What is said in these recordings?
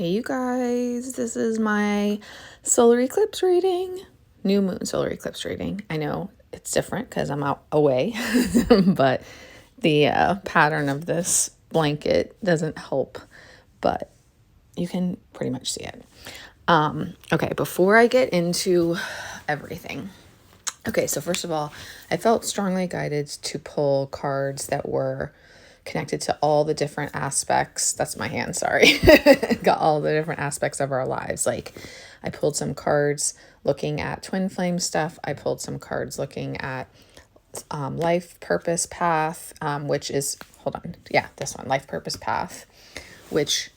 Hey you guys, this is my solar eclipse reading, new moon solar eclipse reading. I know it's different because I'm out away, but the pattern of this blanket doesn't help, but you can pretty much see it. Okay, before I get into everything. Okay, so first of all, I felt strongly guided to pull cards that were connected to all the different aspects. That's my hand, sorry. Got all the different aspects of our lives. Like, I pulled some cards looking at twin flame stuff. I pulled some cards looking at life purpose path, which is, hold on. Yeah, this one, life purpose path, which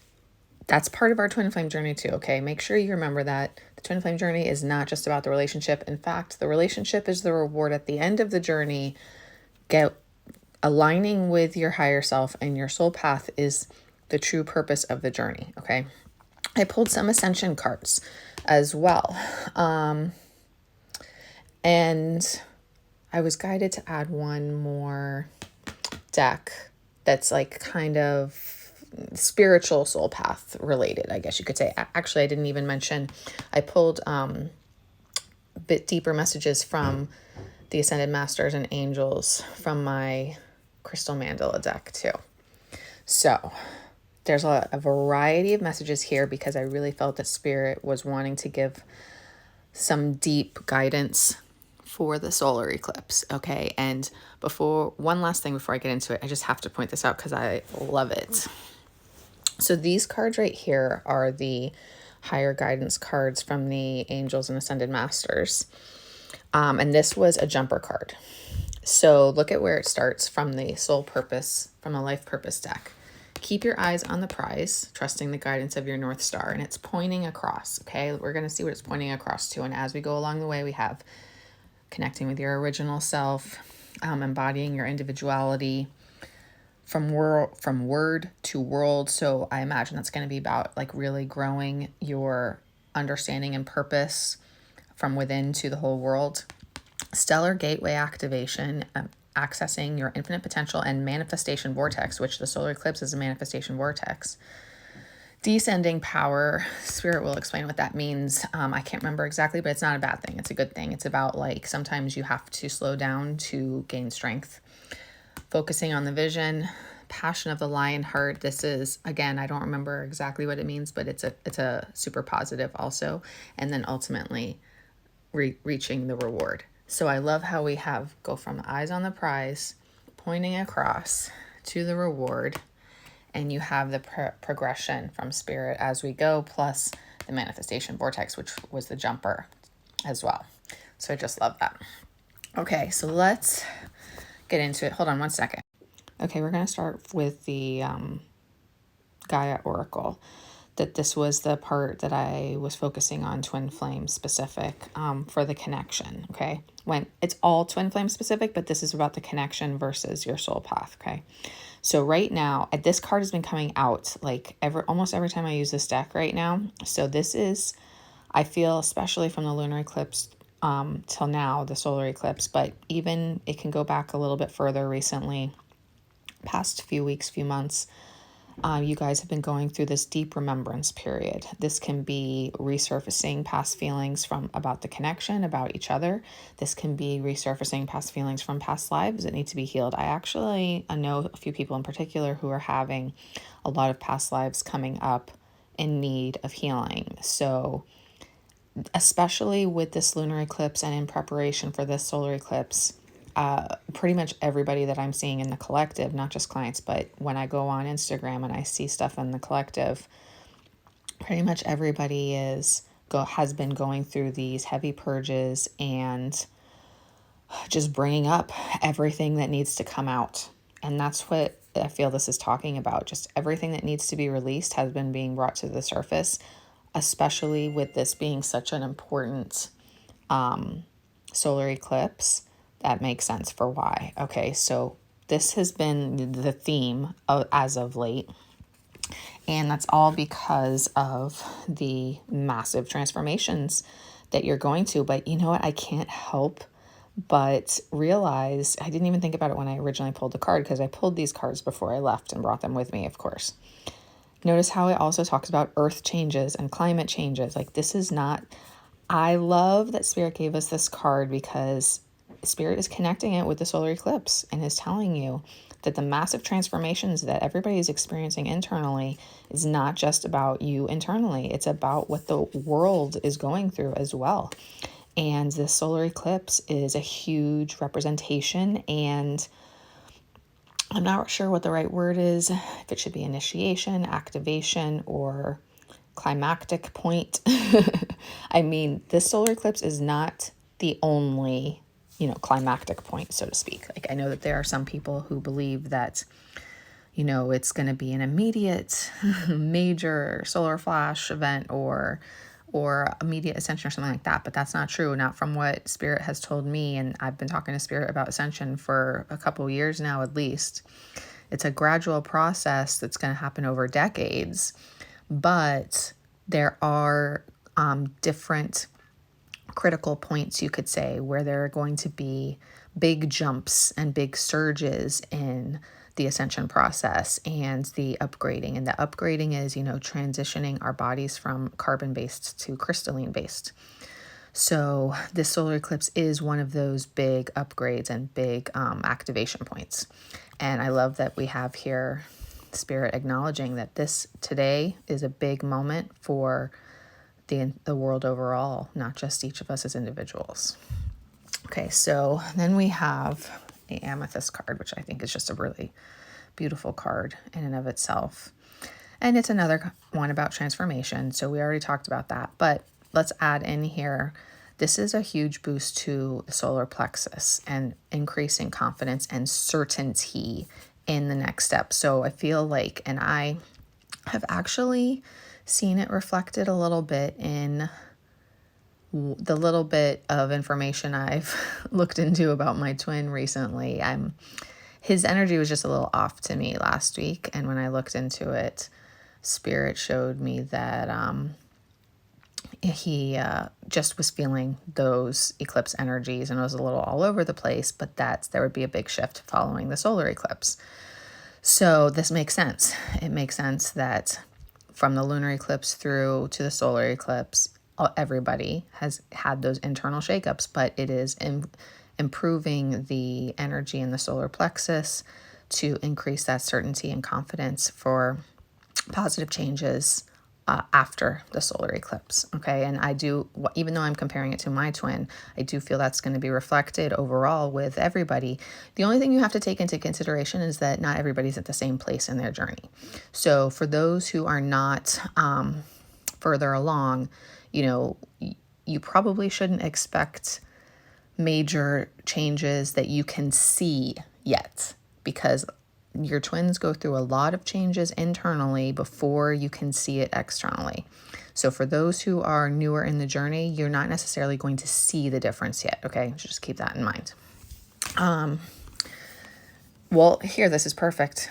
that's part of our twin flame journey too. Okay. Make sure you remember that the twin flame journey is not just about the relationship. In fact, the relationship is the reward at the end of the journey. Aligning with your higher self and your soul path is the true purpose of the journey. Okay. I pulled some ascension cards as well. And I was guided to add one more deck that's like kind of spiritual soul path related, I guess you could say. Actually, I didn't even mention, I pulled a bit deeper messages from the Ascended Masters and Angels from my Crystal Mandala deck too. So there's a variety of messages here because I really felt that Spirit was wanting to give some deep guidance for the solar eclipse. Okay. And one last thing before I get into it, I just have to point this out because I love it. So these cards right here are the higher guidance cards from the Angels and Ascended Masters. And this was a jumper card. So look at where it starts from the soul purpose, from the life purpose deck. Keep your eyes on the prize, trusting the guidance of your North Star. And it's pointing across, okay? We're going to see what it's pointing across to. And as we go along the way, we have connecting with your original self, embodying your individuality, from word to world. So I imagine that's going to be about like really growing your understanding and purpose from within to the whole world. Stellar gateway activation, accessing your infinite potential, and manifestation vortex, which the solar eclipse is a manifestation vortex. Descending power, Spirit will explain what that means. I can't remember exactly, but it's not a bad thing. It's a good thing. It's about like sometimes you have to slow down to gain strength. Focusing on the vision, passion of the lion heart. This is, again, I don't remember exactly what it means, but it's a super positive also. And then ultimately reaching the reward. So I love how we go from the eyes on the prize, pointing across to the reward, and you have the progression from Spirit as we go, plus the manifestation vortex, which was the jumper as well. So I just love that. Okay, so let's get into it. Hold on one second. Okay, we're going to start with the Gaia Oracle. That this was the part that I was focusing on twin flame specific for the connection, okay? When it's all twin flame specific, but this is about the connection versus your soul path, okay? So right now, this card has been coming out like almost every time I use this deck right now. So this is, I feel, especially from the lunar eclipse till now, the solar eclipse, but even it can go back a little bit further recently, past few weeks, few months. You guys have been going through this deep remembrance period. This can be resurfacing past feelings about the connection, about each other. This can be resurfacing past feelings from past lives that need to be healed. I know a few people in particular who are having a lot of past lives coming up in need of healing. So especially with this lunar eclipse and in preparation for this solar eclipse, pretty much everybody that I'm seeing in the collective, not just clients, but when I go on Instagram and I see stuff in the collective, pretty much everybody has been going through these heavy purges and just bringing up everything that needs to come out. And that's what I feel this is talking about. Just everything that needs to be released has been being brought to the surface, especially with this being such an important solar eclipse. That makes sense for why. Okay, so this has been the theme as of late. And that's all because of the massive transformations that you're going to. But you know what? I can't help but realize, I didn't even think about it when I originally pulled the card because I pulled these cards before I left and brought them with me, of course. Notice how it also talks about earth changes and climate changes. Like, this is not, I love that Spirit gave us this card because Spirit is connecting it with the solar eclipse and is telling you that the massive transformations that everybody is experiencing internally is not just about you internally. It's about what the world is going through as well. And this solar eclipse is a huge representation, and I'm not sure what the right word is, if it should be initiation, activation, or climactic point. I mean, this solar eclipse is not the only, climactic point, so to speak. Like, I know that there are some people who believe that, it's going to be an immediate major solar flash event or immediate ascension or something like that, but that's not true. Not from what Spirit has told me, and I've been talking to Spirit about ascension for a couple years now at least. It's a gradual process that's going to happen over decades, but there are different critical points, you could say, where there are going to be big jumps and big surges in the ascension process and the upgrading. And the upgrading is, transitioning our bodies from carbon-based to crystalline-based. So this solar eclipse is one of those big upgrades and big activation points. And I love that we have here Spirit acknowledging that this today is a big moment for the world overall, not just each of us as individuals. Okay, so then we have the amethyst card, which I think is just a really beautiful card in and of itself. And it's another one about transformation. So we already talked about that, but let's add in here. This is a huge boost to the solar plexus and increasing confidence and certainty in the next step. So I feel like, and I have actually seen it reflected a little bit in the little bit of information I've looked into about my twin recently. His energy was just a little off to me last week, and when I looked into it, Spirit showed me that he just was feeling those eclipse energies, and it was a little all over the place, but there would be a big shift following the solar eclipse. So this makes sense. It makes sense that from the lunar eclipse through to the solar eclipse, everybody has had those internal shakeups, but it is improving the energy in the solar plexus to increase that certainty and confidence for positive changes after the solar eclipse. Okay. And even though I'm comparing it to my twin, I do feel that's going to be reflected overall with everybody. The only thing you have to take into consideration is that not everybody's at the same place in their journey. So for those who are not further along, you probably shouldn't expect major changes that you can see yet, because your twins go through a lot of changes internally before you can see it externally. So for those who are newer in the journey, you're not necessarily going to see the difference yet. Okay, just keep that in mind. Well, here, this is perfect.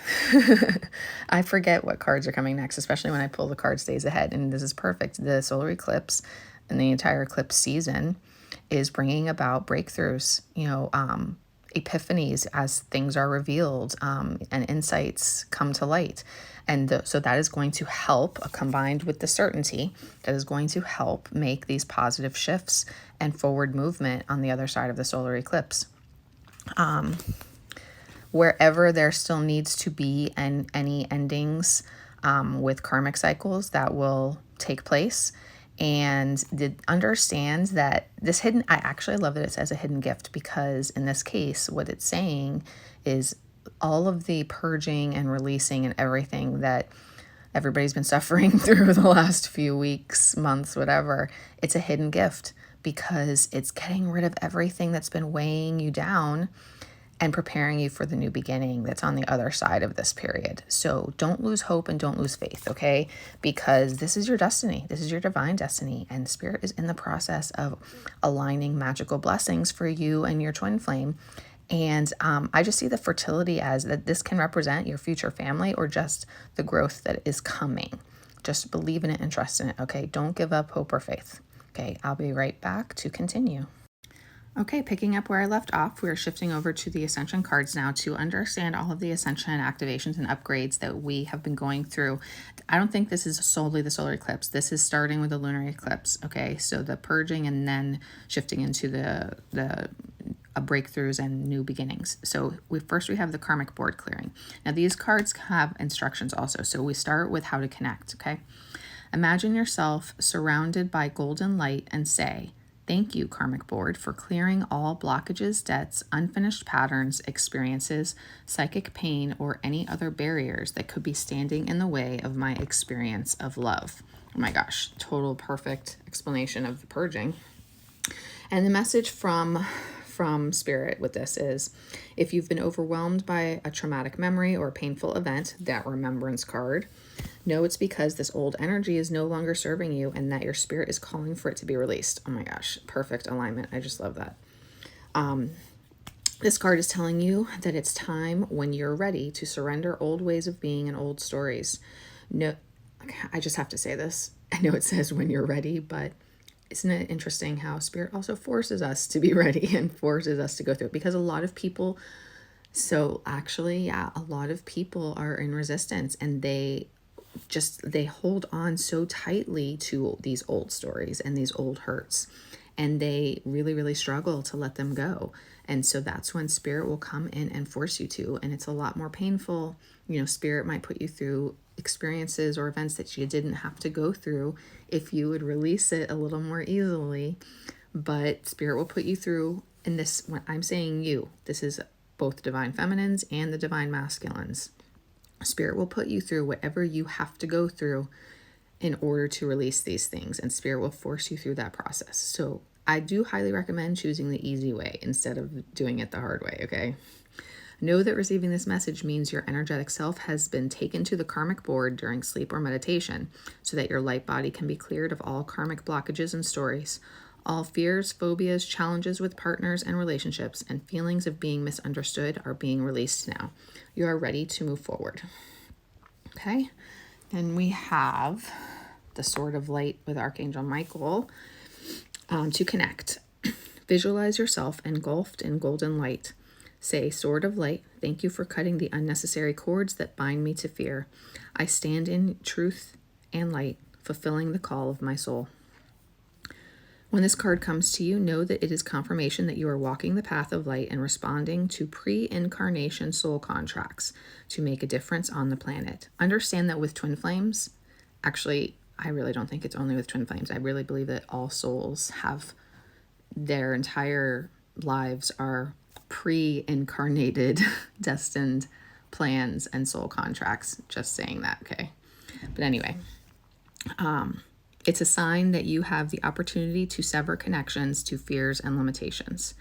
I forget what cards are coming next, especially when I pull the cards days ahead. And this is perfect. The solar eclipse and the entire eclipse season is bringing about breakthroughs, epiphanies as things are revealed and insights come to light. And so that is going to help, combined with the certainty, that is going to help make these positive shifts and forward movement on the other side of the solar eclipse. Wherever there still needs to be any endings with karmic cycles, that will take place. And understand that this hidden, I actually love that it says a hidden gift, because in this case, what it's saying is all of the purging and releasing and everything that everybody's been suffering through the last few weeks, months, whatever, it's a hidden gift because it's getting rid of everything that's been weighing you down and preparing you for the new beginning that's on the other side of this period. So don't lose hope and don't lose faith, okay? Because this is your destiny. This is your divine destiny. And Spirit is in the process of aligning magical blessings for you and your twin flame. And I just see the fertility as that this can represent your future family or just the growth that is coming. Just believe in it and trust in it, okay? Don't give up hope or faith. Okay, I'll be right back to continue. Okay, picking up where I left off, we're shifting over to the Ascension cards now to understand all of the Ascension activations and upgrades that we have been going through. I don't think this is solely the solar eclipse. This is starting with the lunar eclipse, okay? So the purging and then shifting into the breakthroughs and new beginnings. So we have the karmic board clearing. Now these cards have instructions also. So we start with how to connect, okay? Imagine yourself surrounded by golden light and say, "Thank you, karmic board, for clearing all blockages, debts, unfinished patterns, experiences, psychic pain, or any other barriers that could be standing in the way of my experience of love." Oh my gosh, total perfect explanation of the purging. And the message from spirit with this is, if you've been overwhelmed by a traumatic memory or painful event, that remembrance card, know it's because this old energy is no longer serving you and that your spirit is calling for it to be released. Oh my gosh, perfect alignment. I just love that. This card is telling you that it's time, when you're ready, to surrender old ways of being and old stories. No, I just have to say this. I know it says when you're ready, but isn't it interesting how spirit also forces us to be ready and forces us to go through it? Because a lot of people, a lot of people are in resistance, and they hold on so tightly to these old stories and these old hurts, and they really, really struggle to let them go. And so that's when spirit will come in and force you to, and it's a lot more painful. Spirit might put you through experiences or events that you didn't have to go through if you would release it a little more easily. But spirit will put you through, and this, when I'm saying you, this is both divine feminines and the divine masculines. Spirit will put you through whatever you have to go through in order to release these things, and spirit will force you through that process. So I do highly recommend choosing the easy way instead of doing it the hard way, okay? Know that receiving this message means your energetic self has been taken to the karmic board during sleep or meditation so that your light body can be cleared of all karmic blockages and stories. All fears, phobias, challenges with partners and relationships, and feelings of being misunderstood are being released now. You are ready to move forward. Okay, then we have the Sword of Light with Archangel Michael. To connect, visualize yourself engulfed in golden light. Say, "Sword of Light, thank you for cutting the unnecessary cords that bind me to fear. I stand in truth and light, fulfilling the call of my soul." When this card comes to you, know that it is confirmation that you are walking the path of light and responding to pre-incarnation soul contracts to make a difference on the planet. Understand that with twin flames, actually, I really don't think it's only with twin flames. I really believe that all souls have, their entire lives are pre-incarnated destined plans and soul contracts. Just saying that, okay? But anyway, it's a sign that you have the opportunity to sever connections to fears and limitations.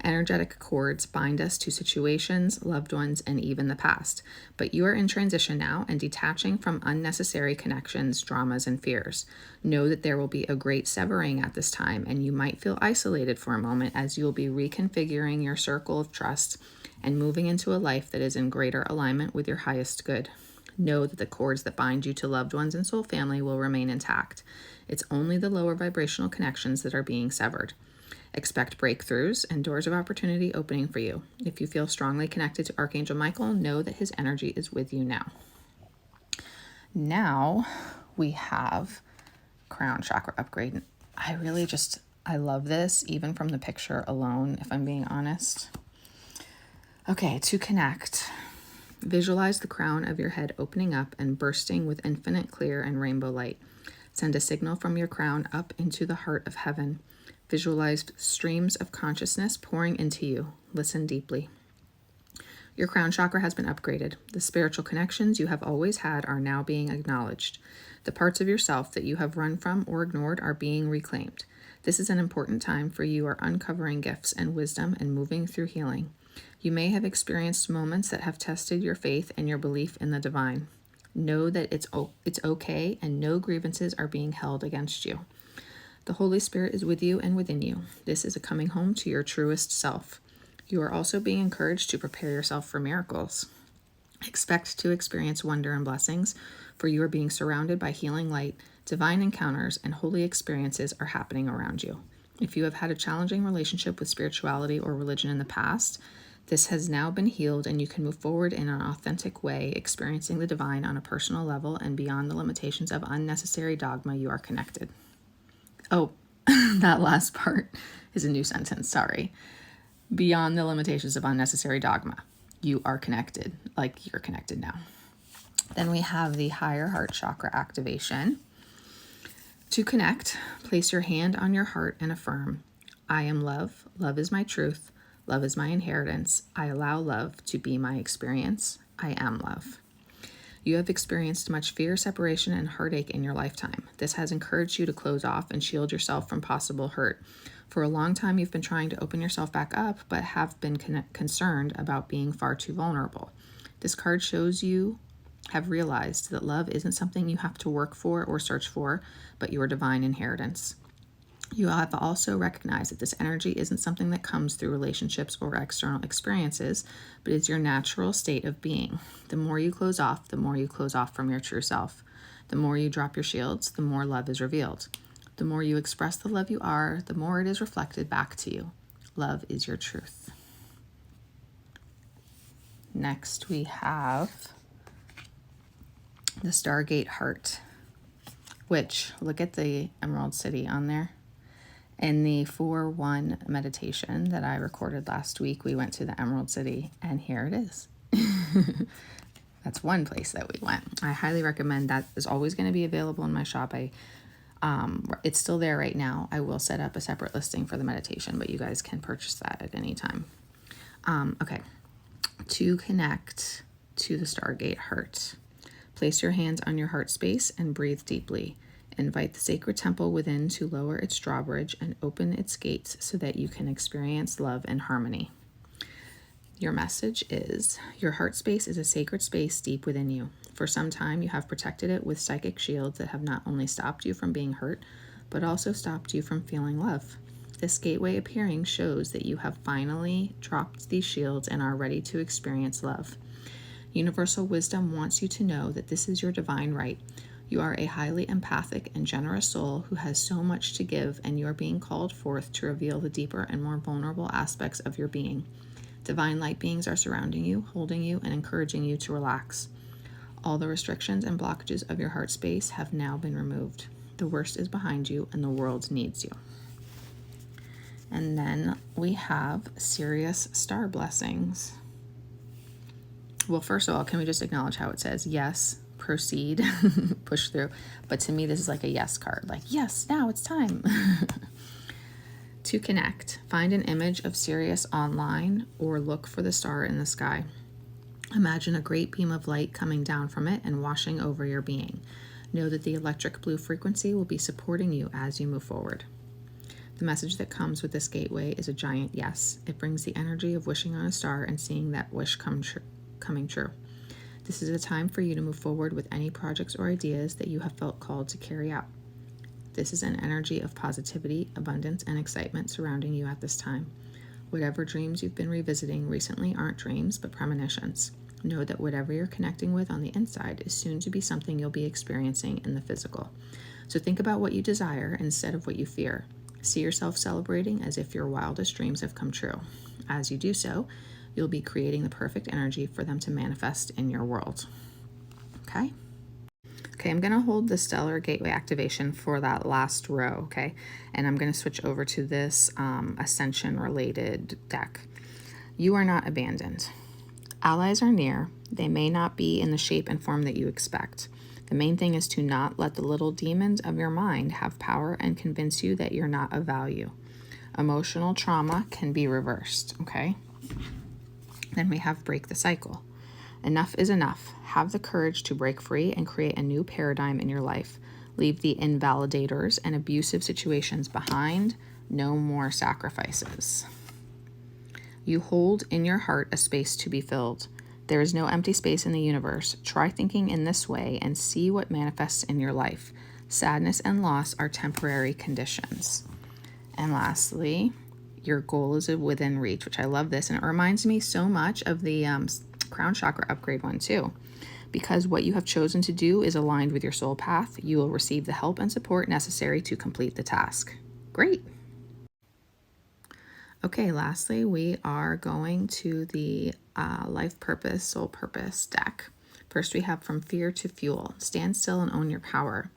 Energetic cords bind us to situations, loved ones, and even the past. But you are in transition now and detaching from unnecessary connections, dramas, and fears. Know that there will be a great severing at this time, and you might feel isolated for a moment as you'll be reconfiguring your circle of trust and moving into a life that is in greater alignment with your highest good. Know that the cords that bind you to loved ones and soul family will remain intact. It's only the lower vibrational connections that are being severed. Expect breakthroughs and doors of opportunity opening for you. If you feel strongly connected to Archangel Michael, know that his energy is with you now. Now we have crown chakra upgrade. I love this, even from the picture alone, if I'm being honest. Okay, to connect. Visualize the crown of your head opening up and bursting with infinite clear and rainbow light. Send a signal from your crown up into the heart of heaven. Visualize streams of consciousness pouring into you. Listen deeply. Your crown chakra has been upgraded. The spiritual connections you have always had are now being acknowledged. The parts of yourself that you have run from or ignored are being reclaimed. This is an important time for you are uncovering gifts and wisdom and moving through healing. You may have experienced moments that have tested your faith and your belief in the divine. Know that it's okay and no grievances are being held against you. The Holy Spirit is with you and within you. This is a coming home to your truest self. You are also being encouraged to prepare yourself for miracles. Expect to experience wonder and blessings, for you are being surrounded by healing light, divine encounters, and holy experiences are happening around you. If you have had a challenging relationship with spirituality or religion in the past, this has now been healed and you can move forward in an authentic way, experiencing the divine on a personal level and beyond the limitations of unnecessary dogma. You are connected. Oh, that last part is a new sentence. Sorry. Beyond the limitations of unnecessary dogma. You are connected, like you're connected now. Then we have the higher heart chakra activation. To connect, place your hand on your heart and affirm, I am love. Love is my truth. Love is my inheritance. I allow love to be my experience. I am love. You have experienced much fear, separation, and heartache in your lifetime. This has encouraged you to close off and shield yourself from possible hurt. For a long time, you've been trying to open yourself back up, but have been concerned about being far too vulnerable. This card shows you have realized that love isn't something you have to work for or search for, but your divine inheritance. You have also recognized that this energy isn't something that comes through relationships or external experiences, but is your natural state of being. The more you close off, the more you close off from your true self. The more you drop your shields, the more love is revealed. The more you express the love you are, the more it is reflected back to you. Love is your truth. Next, we have the Stargate Heart, which, look at the Emerald City on there. In the 4-1 meditation that I recorded last week, we went to the Emerald City, and here it is. That's one place that we went. I highly recommend that. Is always going to be available in my shop. It's still there right now. I will set up a separate listing for the meditation, but you guys can purchase that at any time. Okay. To connect to the Stargate Heart, place your hands on your heart space and breathe deeply. Invite the sacred temple within to lower its drawbridge and open its gates so that you can experience love and harmony. Your message is, your heart space is a sacred space deep within you. For some time, you have protected it with psychic shields that have not only stopped you from being hurt, but also stopped you from feeling love. This gateway appearing shows that you have finally dropped these shields and are ready to experience love. Universal wisdom wants you to know that this is your divine right. You are a highly empathic and generous soul who has so much to give, and you are being called forth to reveal the deeper and more vulnerable aspects of your being. Divine light beings are surrounding you, holding you, and encouraging you to relax. All the restrictions and blockages of your heart space have now been removed. The worst is behind you, and the world needs you. And then we have Sirius Star Blessings. Well, first of all, can we just acknowledge how it says, yes, proceed, push through. But to me, this is like a yes card. Like, yes, now it's time. To connect, find an image of Sirius online or look for the star in the sky. Imagine a great beam of light coming down from it and washing over your being. Know that the electric blue frequency will be supporting you as you move forward. The message that comes with this gateway is a giant yes. It brings the energy of wishing on a star and seeing that wish coming true. This is a time for you to move forward with any projects or ideas that you have felt called to carry out. This is an energy of positivity, abundance, and excitement surrounding you at this time. Whatever dreams you've been revisiting recently aren't dreams, but premonitions. Know that whatever you're connecting with on the inside is soon to be something you'll be experiencing in the physical. So think about what you desire instead of what you fear. See yourself celebrating as if your wildest dreams have come true. As you do so, you'll be creating the perfect energy for them to manifest in your world. Okay? Okay, I'm going to hold the Stellar Gateway activation for that last row, okay? And I'm going to switch over to this Ascension-related deck. You are not abandoned. Allies are near. They may not be in the shape and form that you expect. The main thing is to not let the little demons of your mind have power and convince you that you're not of value. Emotional trauma can be reversed, okay? Then we have break the cycle. Enough is enough. Have the courage to break free and create a new paradigm in your life. Leave the invalidators and abusive situations behind. No more sacrifices. You hold in your heart a space to be filled. There is no empty space in the universe. Try thinking in this way and see what manifests in your life. Sadness and loss are temporary conditions. And lastly, your goal is within reach, which I love this. And it reminds me so much of the Crown Chakra upgrade one too. Because what you have chosen to do is aligned with your soul path, you will receive the help and support necessary to complete the task. Great. Okay, lastly, we are going to the Life Purpose, Soul Purpose deck. First, we have From Fear to Fuel. Stand still and own your power.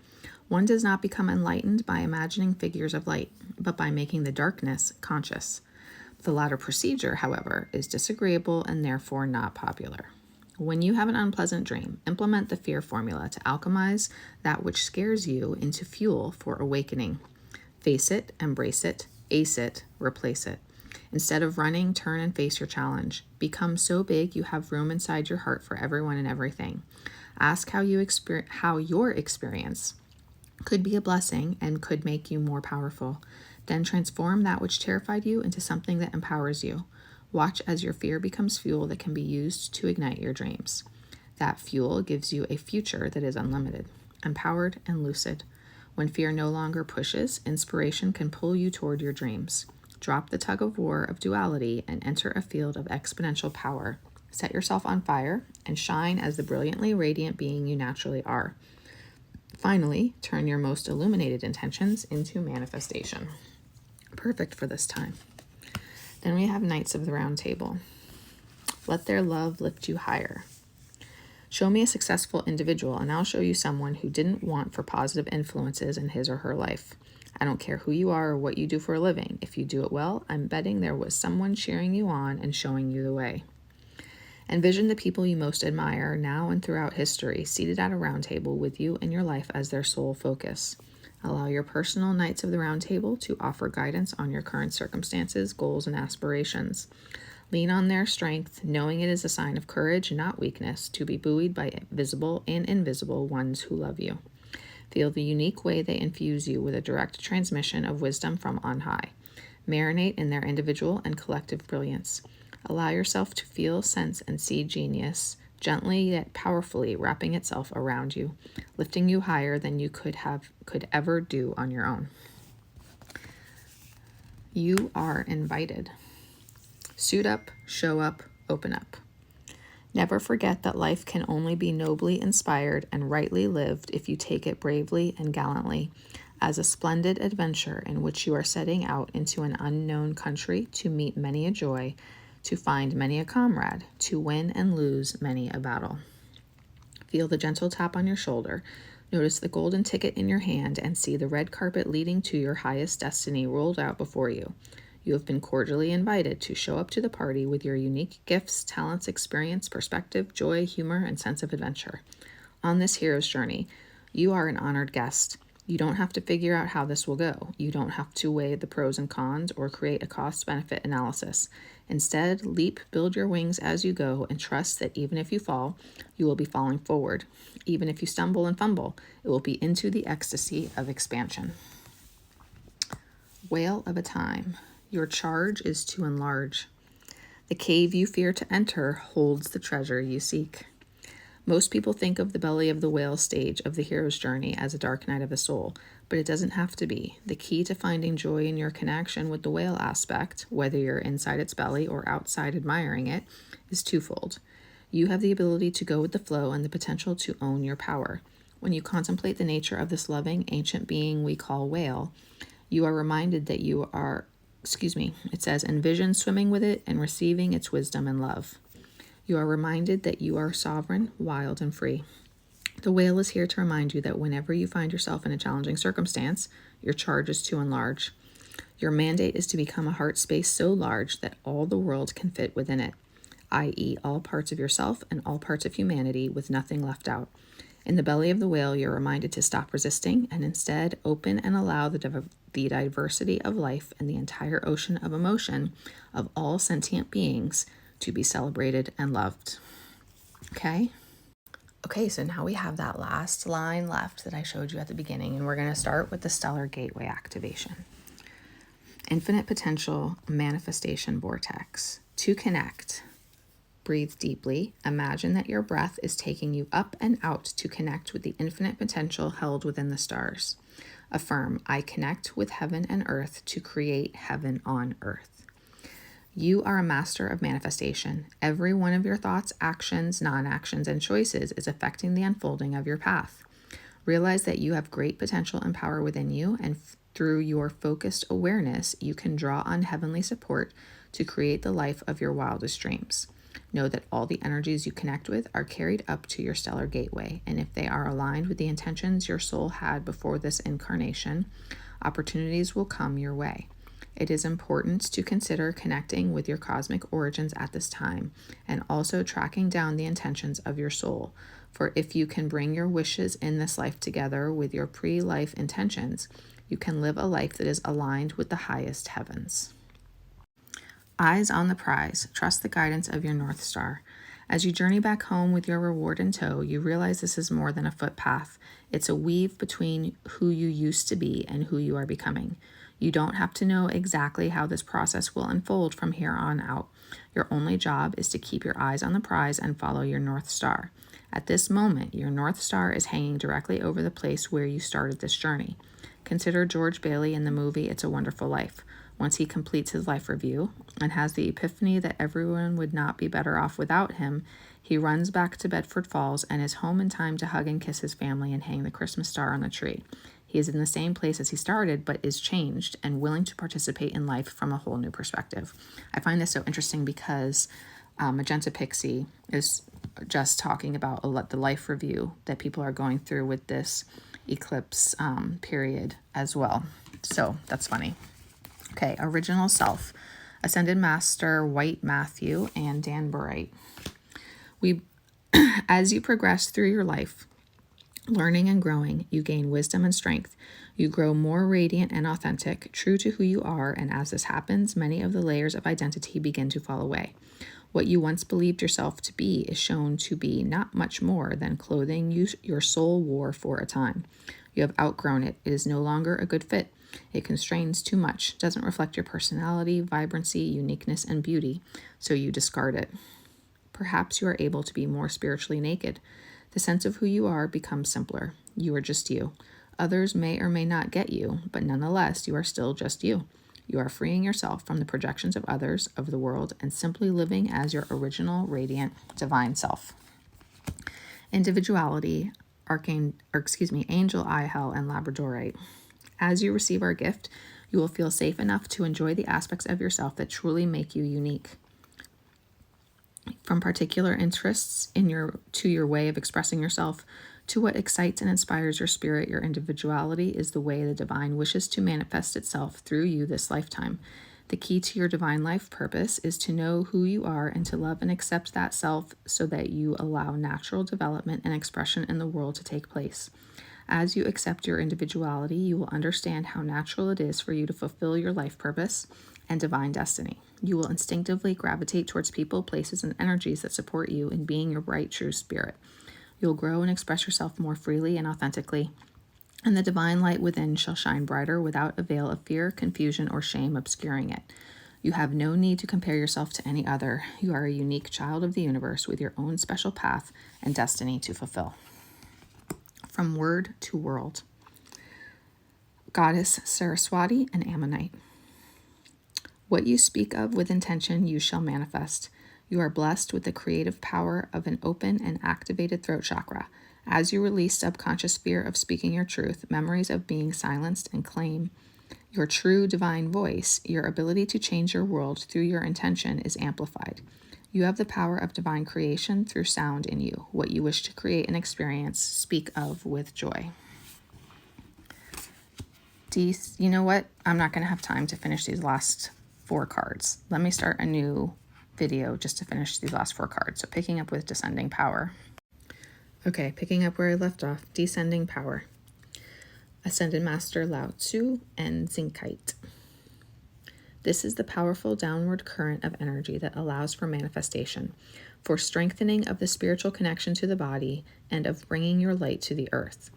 One does not become enlightened by imagining figures of light, but by making the darkness conscious. The latter procedure, however, is disagreeable and therefore not popular. When you have an unpleasant dream, implement the fear formula to alchemize that which scares you into fuel for awakening. Face it, embrace it, ace it, replace it. Instead of running, turn and face your challenge. Become so big you have room inside your heart for everyone and everything. Ask how your experience could be a blessing and could make you more powerful. Then transform that which terrified you into something that empowers you. Watch as your fear becomes fuel that can be used to ignite your dreams. That fuel gives you a future that is unlimited, empowered, and lucid. When fear no longer pushes, inspiration can pull you toward your dreams. Drop the tug of war of duality and enter a field of exponential power. Set yourself on fire and shine as the brilliantly radiant being you naturally are. Finally, turn your most illuminated intentions into manifestation. Perfect for this time. Then we have Knights of the Round Table. Let their love lift you higher. Show me a successful individual and I'll show you someone who didn't want for positive influences in his or her life. I don't care who you are or what you do for a living. If you do it well, I'm betting there was someone cheering you on and showing you the way. Envision the people you most admire now and throughout history seated at a round table with you and your life as their sole focus. Allow your personal Knights of the Round Table to offer guidance on your current circumstances, goals, and aspirations. Lean on their strength, knowing it is a sign of courage, not weakness, to be buoyed by visible and invisible ones who love you. Feel the unique way they infuse you with a direct transmission of wisdom from on high. Marinate in their individual and collective brilliance. Allow yourself to feel, sense, and see genius, gently yet powerfully wrapping itself around you, lifting you higher than you could ever do on your own. You are invited. Suit up, show up, open up. Never forget that life can only be nobly inspired and rightly lived if you take it bravely and gallantly, as a splendid adventure in which you are setting out into an unknown country to meet many a joy, to find many a comrade, to win and lose many a battle. Feel the gentle tap on your shoulder. Notice the golden ticket in your hand and see the red carpet leading to your highest destiny rolled out before you. You have been cordially invited to show up to the party with your unique gifts, talents, experience, perspective, joy, humor, and sense of adventure. On this hero's journey, you are an honored guest. You don't have to figure out how this will go. You don't have to weigh the pros and cons or create a cost-benefit analysis. Instead, leap, build your wings as you go, and trust that even if you fall, you will be falling forward. Even if you stumble and fumble, it will be into the ecstasy of expansion. Whale of a Time. Your charge is to enlarge. The cave you fear to enter holds the treasure you seek. Most people think of the belly of the whale stage of the hero's journey as a dark night of the soul, but it doesn't have to be. The key to finding joy in your connection with the whale aspect, whether you're inside its belly or outside admiring it, is twofold. You have the ability to go with the flow and the potential to own your power. When you contemplate the nature of this loving, ancient being we call whale, you are reminded that it says, envision swimming with it and receiving its wisdom and love. You are reminded that you are sovereign, wild, and free. The whale is here to remind you that whenever you find yourself in a challenging circumstance, your charge is to enlarge. Your mandate is to become a heart space so large that all the world can fit within it, i.e., all parts of yourself and all parts of humanity with nothing left out. In the belly of the whale, you're reminded to stop resisting and instead open and allow the diversity of life and the entire ocean of emotion of all sentient beings to be celebrated and loved. Okay, so now we have that last line left that I showed you at the beginning, and we're going to start with the Stellar Gateway activation. Infinite potential manifestation vortex. To connect, breathe deeply. Imagine that your breath is taking you up and out to connect with the infinite potential held within the stars. Affirm, I connect with heaven and earth to create heaven on earth. You are a master of manifestation. Every one of your thoughts, actions, non-actions, and choices is affecting the unfolding of your path. Realize that you have great potential and power within you, and through your focused awareness, you can draw on heavenly support to create the life of your wildest dreams. Know that all the energies you connect with are carried up to your stellar gateway, and if they are aligned with the intentions your soul had before this incarnation, opportunities will come your way. It is important to consider connecting with your cosmic origins at this time, and also tracking down the intentions of your soul. For if you can bring your wishes in this life together with your pre-life intentions, you can live a life that is aligned with the highest heavens. Eyes on the prize. Trust the guidance of your North Star. As you journey back home with your reward in tow, you realize this is more than a footpath. It's a weave between who you used to be and who you are becoming. You don't have to know exactly how this process will unfold from here on out. Your only job is to keep your eyes on the prize and follow your North Star. At this moment, your North Star is hanging directly over the place where you started this journey. Consider George Bailey in the movie It's a Wonderful Life. Once he completes his life review and has the epiphany that everyone would not be better off without him, he runs back to Bedford Falls and is home in time to hug and kiss his family and hang the Christmas star on the tree. He is in the same place as he started, but is changed and willing to participate in life from a whole new perspective. I find this so interesting because Magenta Pixie is just talking about the life review that people are going through with this eclipse period as well. So that's funny. Okay, Original Self, Ascended Master White Matthew and Dan Bright. As you progress through your life, learning and growing, you gain wisdom and strength. You grow more radiant and authentic, true to who you are, and as this happens, many of the layers of identity begin to fall away. What you once believed yourself to be is shown to be not much more than clothing your soul wore for a time. You have outgrown it. It is no longer a good fit. It constrains too much, doesn't reflect your personality, vibrancy, uniqueness, and beauty, so you discard it. Perhaps you are able to be more spiritually naked. The sense of who you are becomes simpler. You are just you. Others may or may not get you, but nonetheless, you are still just you. You are freeing yourself from the projections of others, of the world, and simply living as your original, radiant, divine self. Individuality, Angel Eye Hell, and Labradorite. As you receive our gift, you will feel safe enough to enjoy the aspects of yourself that truly make you unique. From particular interests to your way of expressing yourself, to what excites and inspires your spirit, your individuality is the way the divine wishes to manifest itself through you this lifetime. The key to your divine life purpose is to know who you are and to love and accept that self so that you allow natural development and expression in the world to take place. As you accept your individuality, you will understand how natural it is for you to fulfill your life purpose and divine destiny. You will instinctively gravitate towards people, places, and energies that support you in being your bright, true spirit. You'll grow and express yourself more freely and authentically, and the divine light within shall shine brighter without a veil of fear, confusion, or shame obscuring it. You have no need to compare yourself to any other. You are a unique child of the universe with your own special path and destiny to fulfill. From Word to World. Goddess Saraswati and Ammonite. What you speak of with intention, you shall manifest. You are blessed with the creative power of an open and activated throat chakra. As you release subconscious fear of speaking your truth, memories of being silenced, and claim your true divine voice, your ability to change your world through your intention is amplified. You have the power of divine creation through sound in you. What you wish to create and experience, speak of with joy. You know what? I'm not going to have time to finish these last 4 cards. Let me start a new video just to finish these last 4 cards. So picking up with Descending Power. Okay, picking up where I left off. Descending Power. Ascended Master Lao Tzu and Zincite. This is the powerful downward current of energy that allows for manifestation, for strengthening of the spiritual connection to the body, and of bringing your light to the earth.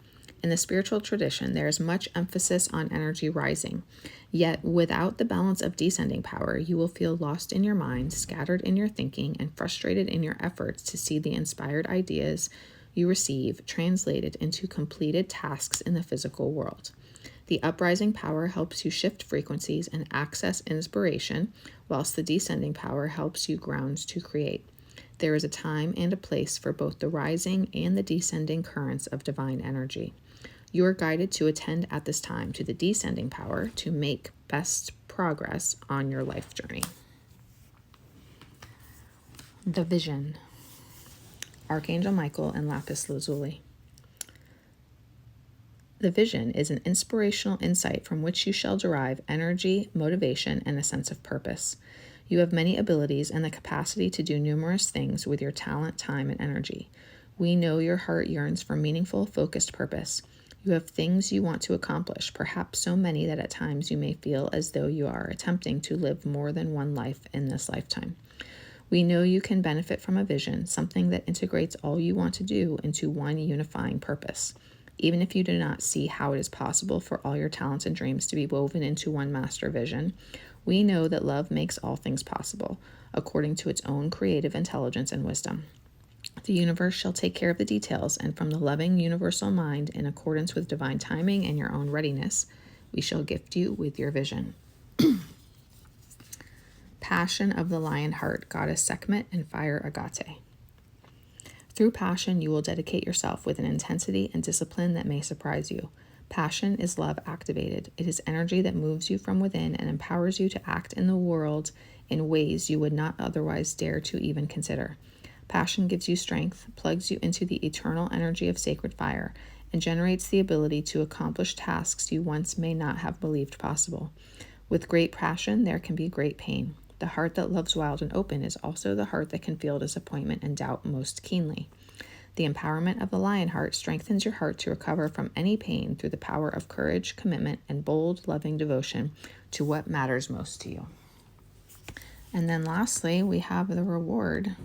In the spiritual tradition, there is much emphasis on energy rising. Yet, without the balance of descending power, you will feel lost in your mind, scattered in your thinking, and frustrated in your efforts to see the inspired ideas you receive translated into completed tasks in the physical world. The uprising power helps you shift frequencies and access inspiration, whilst the descending power helps you ground to create. There is a time and a place for both the rising and the descending currents of divine energy. You are guided to attend at this time to the descending power to make best progress on your life journey. The vision. Archangel Michael and Lapis Lazuli. The vision is an inspirational insight from which you shall derive energy, motivation, and a sense of purpose. You have many abilities and the capacity to do numerous things with your talent, time, and energy. We know your heart yearns for meaningful, focused purpose. You have things you want to accomplish, perhaps so many that at times you may feel as though you are attempting to live more than one life in this lifetime. We know you can benefit from a vision, something that integrates all you want to do into one unifying purpose. Even if you do not see how it is possible for all your talents and dreams to be woven into one master vision, we know that love makes all things possible, according to its own creative intelligence and wisdom. The universe shall take care of the details, and from the loving universal mind, in accordance with divine timing and your own readiness, we shall gift you with your vision. Passion of the Lion Heart, Goddess Sekhmet and Fire Agate. Through passion, you will dedicate yourself with an intensity and discipline that may surprise you. Passion is love activated. It is energy that moves you from within and empowers you to act in the world in ways you would not otherwise dare to even consider. Passion gives you strength, plugs you into the eternal energy of sacred fire, and generates the ability to accomplish tasks you once may not have believed possible. With great passion, there can be great pain. The heart that loves wild and open is also the heart that can feel disappointment and doubt most keenly. The empowerment of the lion heart strengthens your heart to recover from any pain through the power of courage, commitment, and bold, loving devotion to what matters most to you. And then lastly, we have the reward.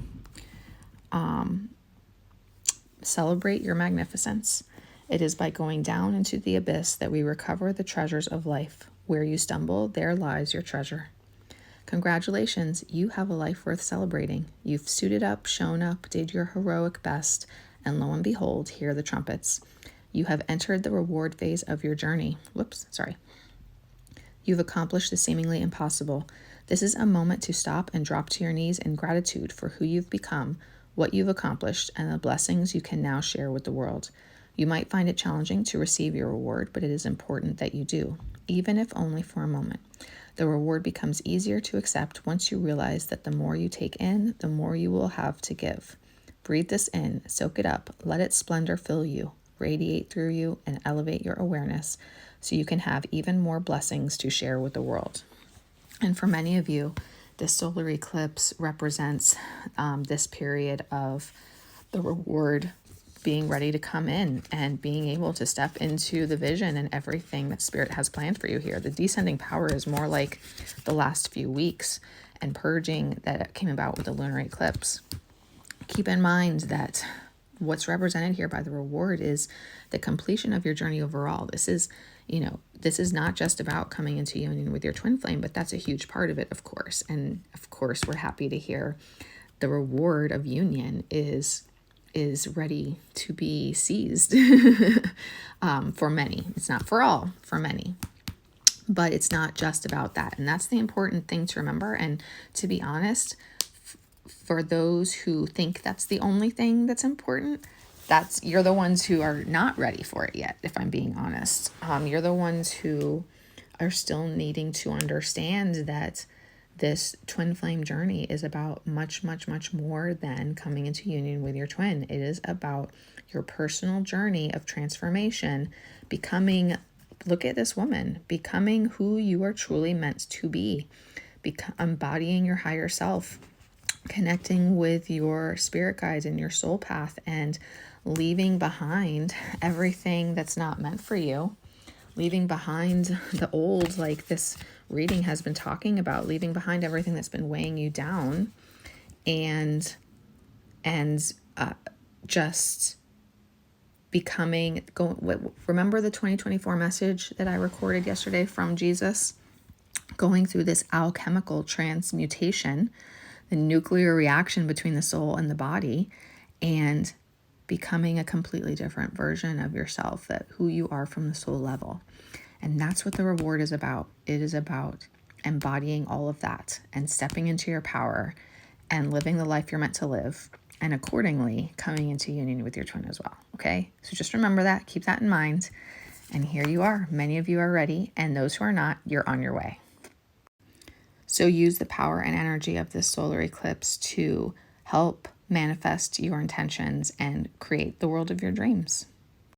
Celebrate your magnificence. It is by going down into the abyss that we recover the treasures of life. Where you stumble, there lies your treasure. Congratulations, you have a life worth celebrating. You've suited up, shown up, did your heroic best, and lo and behold, hear the trumpets. You have entered the reward phase of your journey. You've accomplished the seemingly impossible. This is a moment to stop and drop to your knees in gratitude for who you've become, what you've accomplished, and the blessings you can now share with the world. You might find it challenging to receive your reward, but it is important that you do, even if only for a moment. The reward becomes easier to accept once you realize that the more you take in, the more you will have to give. Breathe this in, soak it up, let its splendor fill you, radiate through you, and elevate your awareness so you can have even more blessings to share with the world. And for many of you, this solar eclipse represents this period of the reward being ready to come in and being able to step into the vision and everything that Spirit has planned for you here. The descending power is more like the last few weeks and purging that came about with the lunar eclipse. Keep in mind that what's represented here by the reward is the completion of your journey overall. This is not just about coming into union with your twin flame, but that's a huge part of it, of course. And of course, we're happy to hear the reward of union is ready to be seized for many. It's not for all, for many. But it's not just about that. And that's the important thing to remember. And to be honest, for those who think that's the only thing that's important, you're the ones who are not ready for it yet, if I'm being honest. You're the ones who are still needing to understand that this twin flame journey is about much, much, much more than coming into union with your twin. It is about your personal journey of transformation, look at this woman, becoming who you are truly meant to be, embodying your higher self, connecting with your spirit guides and your soul path, and leaving behind everything that's not meant for you, leaving behind the old, like this reading has been talking about, leaving behind everything that's been weighing you down, and just remember the 2024 message that I recorded yesterday from Jesus, going through this alchemical transmutation, the nuclear reaction between the soul and the body, and becoming a completely different version of yourself, that who you are from the soul level. And that's what the reward is about. It is about embodying all of that and stepping into your power and living the life you're meant to live and accordingly coming into union with your twin as well. Okay, so just remember that, keep that in mind. And here you are. Many of you are ready, and those who are not, you're on your way. So use the power and energy of this solar eclipse to help manifest your intentions and create the world of your dreams.